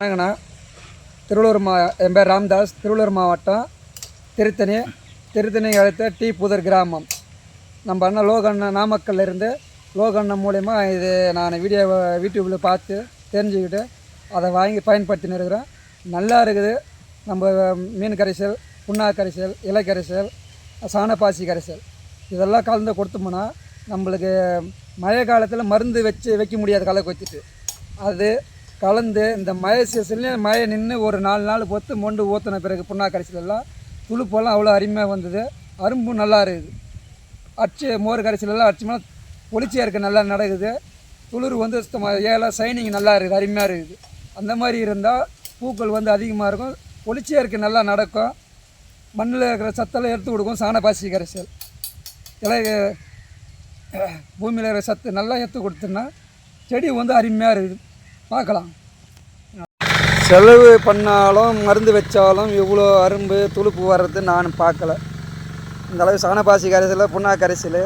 வணக்கண்ணா. திருவள்ளூர் என் பேர் ராம்தாஸ். திருவள்ளூர் மாவட்டம் திருத்தணி அடுத்த டி புதர் கிராமம். நம்ம அண்ணன் லோகண்ணன் நாமக்கல்ல இருந்து லோகண்ணன் மூலயமா இது நான் யூடியூப்பில் பார்த்து தெரிஞ்சுக்கிட்டு அதை வாங்கி பயன்படுத்தின்னு இருக்கிறேன். நல்லா இருக்குது. நம்ம மீன் கரைசல், புண்ணாக்கு கரைசல், இலை கரைசல், சாணப்பாசி கரைசல் இதெல்லாம் கலந்து கொடுத்தோம்னா நம்மளுக்கு மழை காலத்தில் மருந்து வைக்க முடியாது. களை கொத்திட்டு அது கலந்து இந்த மழை சீசன்லேயே மழை நின்று ஒரு 4 நாள் பொத்து மொண்டு ஊற்றின பிறகு புண்ணாக்கு கரைசலெல்லாம் துளுப்பெல்லாம் அவ்வளோ அருமையாக வந்தது. அரும்பும் நல்லா இருக்குது. மோர் கரைசலெல்லாம் அடிச்சோம்னா பொலிச்சியாக இருக்க நல்லா நடக்குது. துளிர் வந்து ஏழை சைனிங் நல்லா இருக்குது, அருமையாக இருக்குது. அந்த மாதிரி இருந்தால் பூக்கள் வந்து அதிகமாக இருக்கும், பொலிச்சியாக இருக்க நல்லா நடக்கும். மண்ணில் இருக்கிற சத்தெல்லாம் எடுத்து கொடுக்கும். சாணப்பாசி கரைசல் இலை பூமியில் இருக்கிற சத்து நல்லா எடுத்து கொடுத்தோன்னா செடி வந்து அருமையாக இருக்குது. பார்க்கலாம். செலவு பண்ணாலும் மருந்து வச்சாலும் இவ்வளோ அரும்பு துளுப்பு வர்றது நான் பார்க்கல. இந்தளவு சாணப்பாசி கரைசல், புண்ணாக்கு கரைசல்,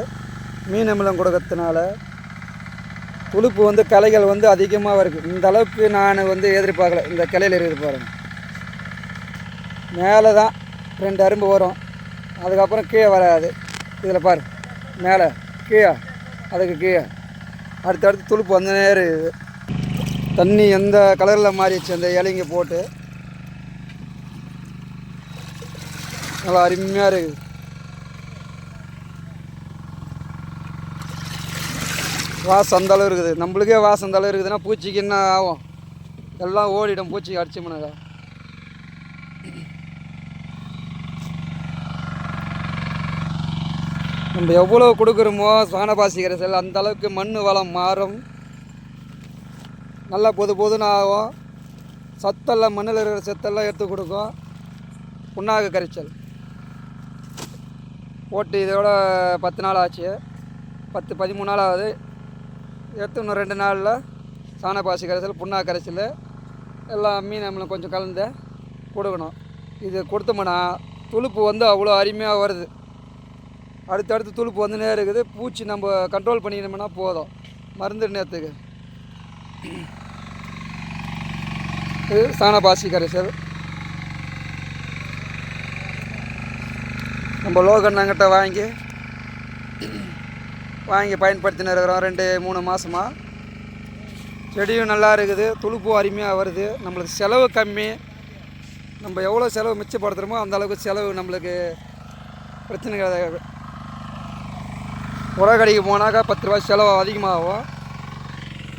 மீன் அமிலம் கொடுக்கறதுனால துளுப்பு வந்து களைகள் வந்து அதிகமாக இருக்குது. இந்த அளவுக்கு நான் வந்து எதிர்பார்க்கல. இந்த கிளையில் இருக்குது பாருங்கள். மேலே தான் 2 அரும்பு வரும், அதுக்கப்புறம் கீழே வராது. இதில் பாரு, மேலே கீழே, அதுக்கு கீழே அடுத்தடுத்து துளுப்பு வந்துனே இருக்குது. தண்ணி எந்த கலரில் மாறிடுச்சு அந்த இலைங்க போட்டு நல்லா அருமையாக இருக்குது. வாசம் அந்த அளவு இருக்குது. நம்மளுக்கே வாசம் அந்த அளவு இருக்குதுன்னா பூச்சிக்கு என்ன ஆகும்? எல்லாம் ஓடிடும் பூச்சிக்கு அடிச்சோம்னாக்கா. நம்ம எவ்வளோ கொடுக்குறோமோ சாணப்பாசி கரைசல் அந்த அளவுக்கு மண் வளம் மாறும். நல்லா பொதுன்னு ஆகும். சத்தெல்லாம் மண்ணில் இருக்கிற சத்தெல்லாம் எடுத்து கொடுக்கும். புண்ணாக்கு கரைச்சல் போட்டு இதோட 10 நாள் ஆச்சு, 13 நாள் ஆகுது. எடுத்து இன்னும் 2 நாளில் சாணப்பாசி கரைசல், புண்ணாக்கு கரைச்சல் எல்லாம் மீன் அமிலம் கொஞ்சம் கலந்து கொடுக்கணும். இது கொடுத்தோம்னா துளுப்பு வந்து அவ்வளோ அருமையாக வருது. அடுத்தடுத்து துளுப்பு வந்துனே இருக்குது. பூச்சி நம்ம கண்ட்ரோல் பண்ணிக்கணும்னா போதும். மருந்து நேரத்துக்கு இது சாணப்பாசி கரைசல். நம்ம லோகண்ணங்கிட்ட வாங்கி பயன்படுத்தின்னு இருக்கிறோம் 2-3 மாதமாக. செடியும் நல்லா இருக்குது, துளுப்பும் அருமையாக வருது. நம்மளுக்கு செலவு கம்மி. நம்ம எவ்வளோ செலவு மிச்சப்படுத்துகிறோமோ அந்த அளவுக்கு செலவு நம்மளுக்கு பிரச்சனை கிடையாது. உரக்கடைக்கு போனாக்கா 10 ரூபா செலவு அதிகமாகும்.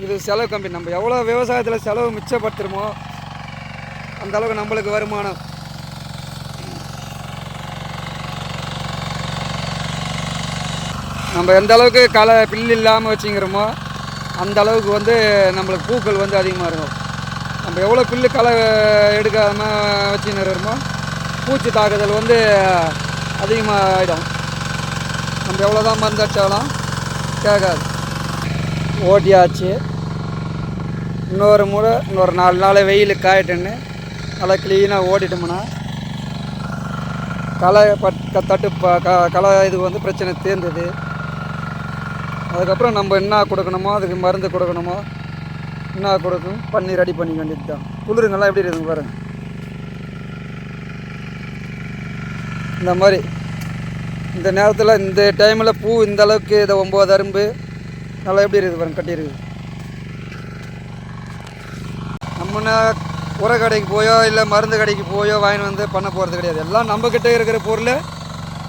இது செலவு கம்மி. நம்ம எவ்வளோ விவசாயத்தில் செலவு மிச்சப்படுத்துகிறோமோ அந்த அளவுக்கு நம்மளுக்கு வருமானம். நம்ம எந்த அளவுக்கு பில்லு இல்லாமல் வச்சுங்கிறோமோ அந்த அளவுக்கு வந்து நம்மளுக்கு பூக்கள் வந்து அதிகமாக இருக்கும். நம்ம எவ்வளோ பில்லு எடுக்காமல் வச்சுன்னு இருக்கிறோமோ பூச்சி தாக்குதல் வந்து அதிகமாக ஆகிடும். நம்ம எவ்வளோ தான் மருந்து அடித்தாலும் கேட்காது. ஓட்டியாச்சு. இன்னொரு 4 நாள் வெயில் காயிட்டுன்னு நல்லா க்ளீனாக ஓட்டிட்டோம்னா களை இது வந்து பிரச்சனை தேர்ந்தது. அதுக்கப்புறம் நம்ம என்ன கொடுக்கணுமோ அதுக்கு மருந்து கொடுக்கணுமோ என்ன கொடுக்கணும் பண்ணி ரெடி பண்ணிக்க வேண்டியது தான். குளிருங்கெல்லாம் எப்படி இருக்குங்க பாருங்கள். இந்த மாதிரி இந்த நேரத்தில் இந்த டைமில் பூ இந்த அளவுக்கு இதை 9 அரும்பு நல்லா எப்படி இருக்குது பாருங்கள், கட்டியிருக்குது. நம்மனா உரக்கடைக்கு போயோ இல்லை மருந்து கடைக்கு போயோ வாங்கி வந்து பண்ண போகிறது கிடையாது. எல்லாம் நம்மக்கிட்ட இருக்கிற பொருள்,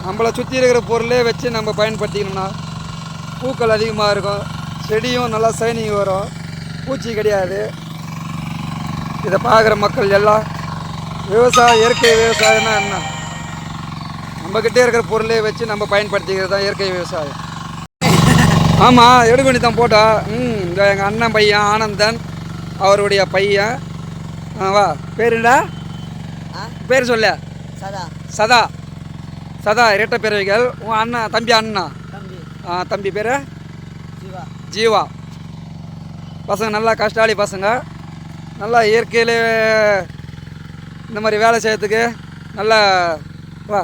நம்மளை சுற்றி இருக்கிற பொருளே வச்சு நம்ம பயன்படுத்திக்கணும்னா பூக்கள் அதிகமாக இருக்கும், செடியும் நல்லா சைனிங் வரும், பூச்சி கிடையாது. இதை பார்க்குற மக்கள் எல்லாம் இயற்கை விவசாயம்னா என்ன? நம்மக்கிட்டே இருக்கிற பொருளே வச்சு நம்ம பயன்படுத்திக்கிறது தான் இயற்கை விவசாயம். ஆமாம், எடுக்க வேண்டி தான் போட்டா. இந்த எங்கள் அண்ணன் பையன் ஆனந்தன், அவருடைய பையன். வா, பேருடா, பேர் சொல்ல. சதா இரட்டை பேரவைகள். உன் அண்ணன் அண்ணா தம்பி பேர் ஜீவா. பசங்க நல்லா கஷ்டாளி பசங்க. நல்லா இயற்கையில் இந்த மாதிரி வேலை செய்யறதுக்கு நல்லா. வா,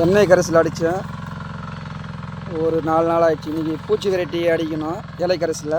எண்ணெய் கரைசல் அடித்தேன். ஒரு 4 நாள் ஆயிடுச்சு. இன்றைக்கி பூச்சி விரட்டி அடிக்கணும் இலைக்கரசில்.